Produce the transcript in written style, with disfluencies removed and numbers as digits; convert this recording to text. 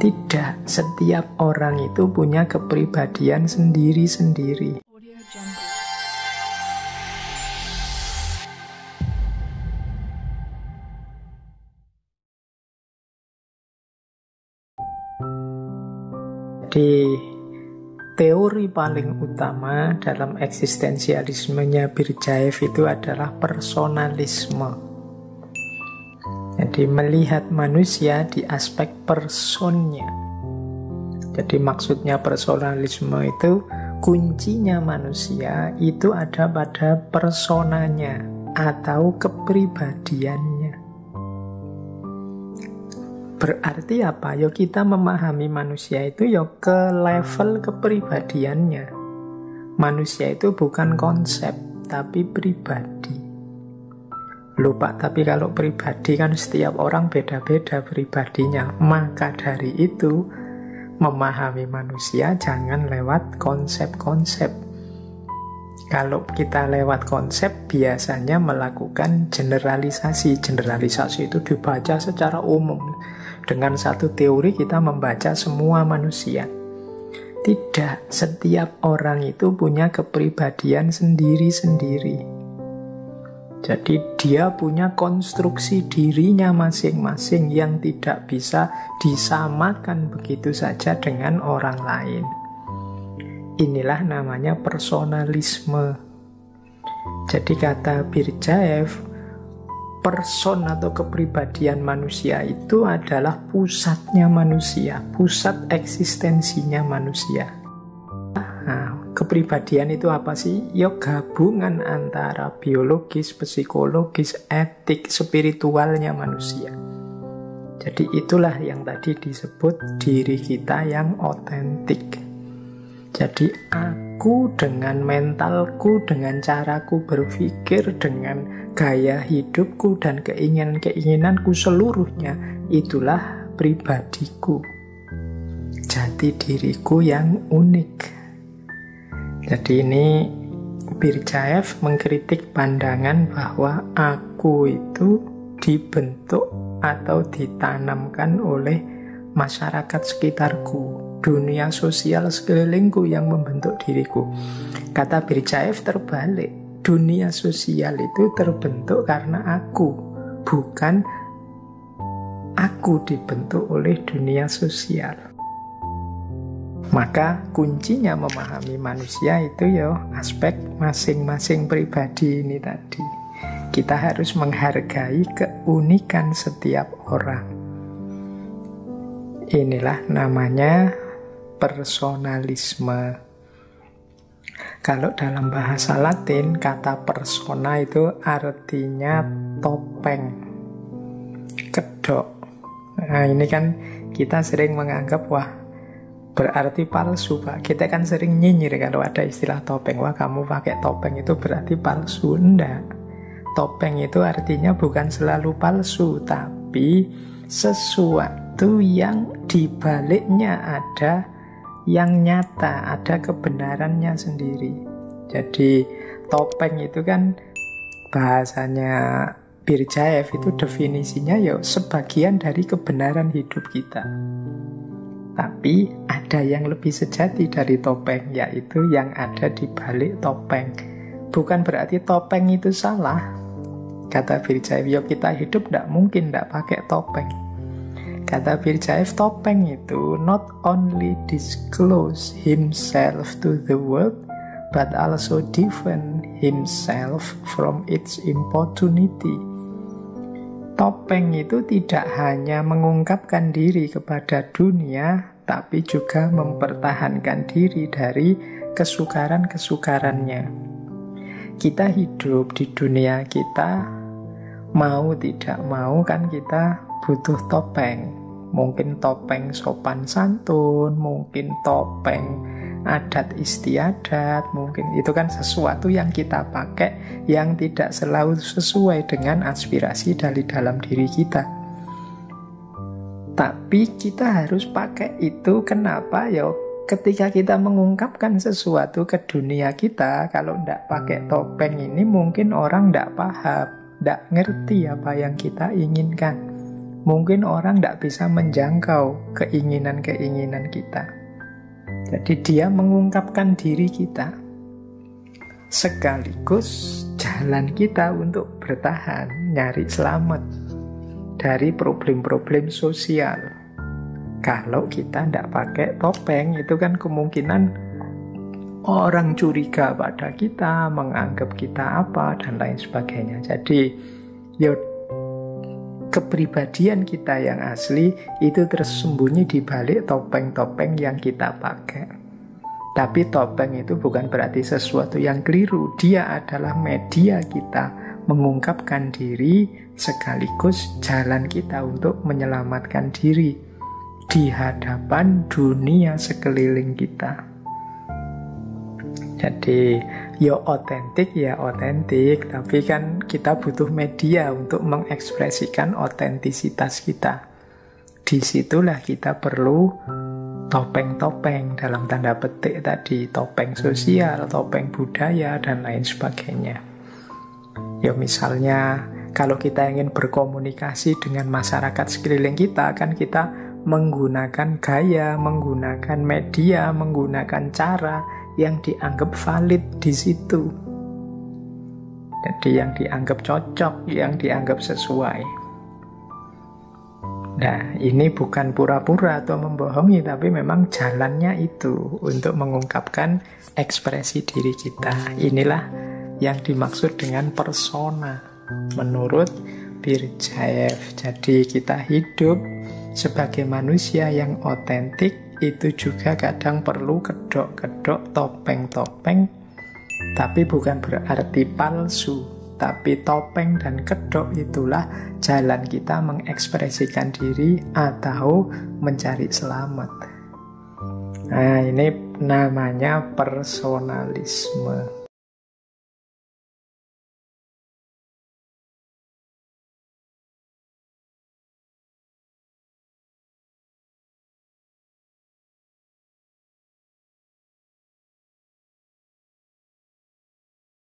Tidak, setiap orang itu punya kepribadian sendiri-sendiri. Jadi, teori paling utama dalam eksistensialismenya Berdyaev itu adalah personalisme. Jadi melihat manusia di aspek personnya. Jadi maksudnya personalisme itu kuncinya manusia itu ada pada personanya atau kepribadiannya. Berarti apa? Yo kita memahami manusia itu yo ke level kepribadiannya. Manusia itu bukan konsep tapi pribadi. Lupa, tapi kalau pribadi kan setiap orang beda-beda pribadinya. Maka dari itu, memahami manusia jangan lewat konsep-konsep. Kalau kita lewat konsep, biasanya melakukan generalisasi. Generalisasi itu dibaca secara umum. Dengan satu teori kita membaca semua manusia. Tidak, setiap orang itu punya kepribadian sendiri-sendiri. Jadi dia punya konstruksi dirinya masing-masing yang tidak bisa disamakan begitu saja dengan orang lain. Inilah namanya personalisme. Jadi kata Berdyaev, person atau kepribadian manusia itu adalah pusatnya manusia, pusat eksistensinya manusia. Nah, kepribadian itu apa sih? Ya gabungan antara biologis, psikologis, etik, spiritualnya manusia. Jadi itulah yang tadi disebut diri kita yang otentik. Jadi aku dengan mentalku, dengan caraku berpikir, dengan gaya hidupku dan keinginan-keinginanku seluruhnya, itulah pribadiku. Jati diriku yang unik. Jadi ini Berdyaev mengkritik pandangan bahwa aku itu dibentuk atau ditanamkan oleh masyarakat sekitarku, dunia sosial sekelilingku yang membentuk diriku. Kata Berdyaev terbalik, dunia sosial itu terbentuk karena aku, bukan aku dibentuk oleh dunia sosial. Maka kuncinya memahami manusia itu ya aspek masing-masing pribadi ini tadi. Kita harus menghargai keunikan setiap orang. Inilah namanya personalisme. Kalau dalam bahasa Latin kata persona itu artinya topeng, kedok. Nah ini kan kita sering menganggap wah berarti palsu Pak. Kita kan sering nyinyir kalau ada istilah topeng. Wah kamu pakai topeng itu berarti palsu. Enggak. Topeng itu artinya bukan selalu palsu, tapi sesuatu yang dibaliknya ada yang nyata, ada kebenarannya sendiri. Jadi topeng itu kan bahasanya Berdyaev itu definisinya ya sebagian dari kebenaran hidup kita. Tapi ada yang lebih sejati dari topeng, yaitu yang ada di balik topeng. Bukan berarti topeng itu salah. Kata Berdyaev, ya kita hidup tidak mungkin tidak pakai topeng. Kata Berdyaev, topeng itu not only disclose himself to the world, but also defend himself from its importunity. Topeng itu tidak hanya mengungkapkan diri kepada dunia, tapi juga mempertahankan diri dari kesukaran-kesukarannya. Kita hidup di dunia kita, mau tidak mau kan kita butuh topeng. Mungkin topeng sopan santun, mungkin topeng adat istiadat, mungkin itu kan sesuatu yang kita pakai yang tidak selalu sesuai dengan aspirasi dari dalam diri kita. Tapi kita harus pakai itu. Kenapa? Ya ketika kita mengungkapkan sesuatu ke dunia kita, kalau tidak pakai topeng ini mungkin orang tidak paham, tidak ngerti apa yang kita inginkan. mungkin orang tidak bisa menjangkau keinginan-keinginan kita. Jadi dia mengungkapkan diri kita, sekaligus jalan kita untuk bertahan, nyari selamat dari problem-problem sosial. Kalau kita tidak pakai topeng, itu kan kemungkinan orang curiga pada kita, menganggap kita apa, dan lain sebagainya. Jadi, ya, kepribadian kita yang asli itu tersembunyi di balik topeng-topeng yang kita pakai. Tapi topeng itu bukan berarti sesuatu yang keliru. Dia adalah media kita mengungkapkan diri, sekaligus jalan kita untuk menyelamatkan diri di hadapan dunia sekeliling kita. Jadi ya otentik, tapi kan kita butuh media untuk mengekspresikan otentisitas kita. Disitulah kita perlu topeng-topeng dalam tanda petik tadi, topeng sosial, topeng budaya, dan lain sebagainya. Ya misalnya kalau kita ingin berkomunikasi dengan masyarakat sekeliling kita, kan kita menggunakan gaya, menggunakan media, menggunakan cara yang dianggap valid di situ. Jadi yang dianggap cocok, yang dianggap sesuai. Nah, ini bukan pura-pura atau membohongi, tapi memang jalannya itu untuk mengungkapkan ekspresi diri kita. Inilah yang dimaksud dengan persona menurut Berdyaev. Jadi kita hidup sebagai manusia yang otentik itu juga kadang perlu kedok-kedok, topeng-topeng, tapi bukan berarti palsu. Tapi topeng dan kedok itulah jalan kita mengekspresikan diri atau mencari selamat. Nah, ini namanya personalisme.